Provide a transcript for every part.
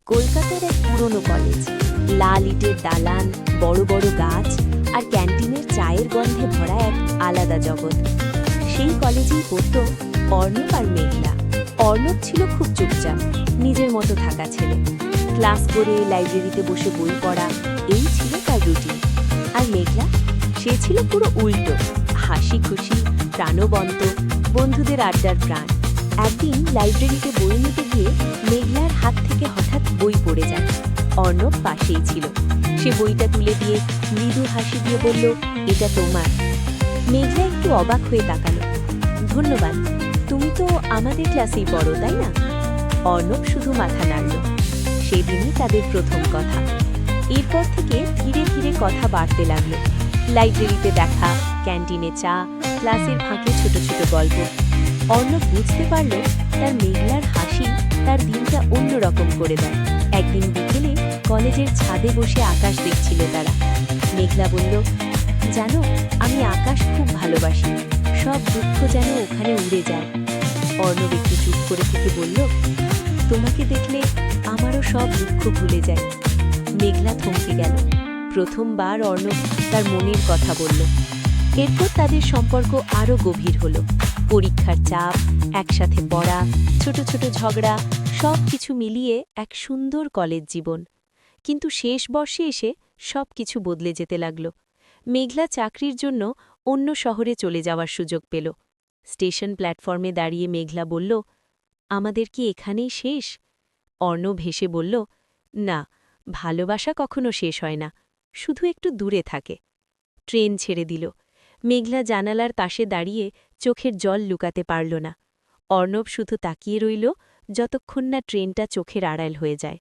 কলকাতার এক পুরনো কলেজ, লাল ইটের দালান, বড় বড় গাছ আর ক্যান্টিনের চায়ের গন্ধে ভরা এক আলাদা জগৎ। সেই কলেজেই পড়ত অর্ণব আর মেঘলা। অর্ণব ছিল খুব চুপচাপ, নিজের মতো থাকা ছেলে। ক্লাস করে লাইব্রেরিতে বসে বই পড়া, এই ছিল তার রুটিন। আর মেঘলা, সে ছিল পুরো উল্টো, হাসি খুশি, প্রাণবন্ত, বন্ধুদের আড্ডার প্রাণ। একদিন লাইব্রেরিতে বই নিতে গিয়ে মেঘলার হাত থেকে হঠাৎ বই পড়ে যায়। অর্ণব পাশেই ছিল। সে বইটা তুলে দিয়ে মৃদু হাসি দিয়ে বলল, এটা তোমার। মেঘলা একটু অবাক হয়ে তাকালো। ধন্যবাদ, তুমি তো আমাদের ক্লাসেই পড়ো, তাই না? অর্ণব শুধু মাথা নাড়ল। সেদিনই তাদের প্রথম কথা। এরপর থেকে ধীরে ধীরে কথা বাড়তে লাগলো। লাইব্রেরিতে দেখা, ক্যান্টিনে চা, ক্লাসের ফাঁকে ছোট ছোট গল্প। অর্ণব বুঝতে পারল তার মেঘলার হাসি তার দিনটা অন্যরকম করে দেয়। একদিন বিকেলে কলেজের ছাদে বসে আকাশ দেখছিল তারা। মেঘলা বলল, জানো, আমি আকাশ খুব ভালোবাসি, সব দুঃখ যেন ওখানে উড়ে যায়। অর্ণব একটু চুপ করে থেকে বলল, তোমাকে দেখলে আমারও সব দুঃখ ভুলে যায়। মেঘলা থমকে গেল। প্রথমবার অর্ণব তার মনের কথা বলল। এরপর তাদের সম্পর্ক আরও গভীর হলো। পরীক্ষার চাপ, একসাথে পড়া, ছোট ছোট ঝগড়া, সব কিছু মিলিয়ে এক সুন্দর কলেজ জীবন। কিন্তু শেষ বর্ষে এসে সব কিছু বদলে যেতে লাগল। মেঘলা চাকরির জন্য অন্য শহরে চলে যাওয়ার সুযোগ পেল। স্টেশন প্ল্যাটফর্মে দাঁড়িয়ে মেঘলা বলল, আমাদের কি এখানেই শেষ? অর্ণব হেসে বলল, না, ভালোবাসা কখনো শেষ হয় না, শুধু একটু দূরে থাকে। ট্রেন ছেড়ে দিল। মেঘলা জানালার পাশে দাঁড়িয়ে চোখের জল লুকাতে পারল না। অর্ণব শুধু তাকিয়ে রইল যতক্ষণ না ট্রেনটা চোখের আড়াল হয়ে যায়।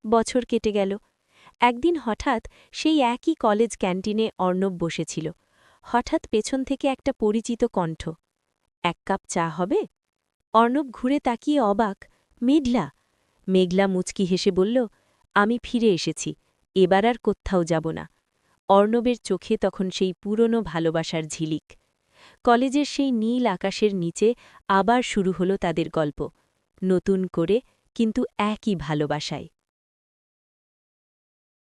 বছর কেটে গেল। একদিন হঠাৎ সেই একই কলেজ ক্যান্টিনে অর্ণব বসেছিল। হঠাৎ পেছন থেকে একটা পরিচিত কণ্ঠ, এক কাপ চা হবে? অর্ণব ঘুরে তাকিয়ে অবাক, মেঘলা। মেঘলা মুচকি হেসে বলল, আমি ফিরে এসেছি, এবার আর কোত্থাও যাব না। অর্ণবের চোখে তখন সেই পুরনো ভালোবাসার ঝিলিক। কলেজের সেই নীল আকাশের নিচে আবার শুরু হলো তাদের গল্প, নতুন করে, কিন্তু একই ভালোবাসায়।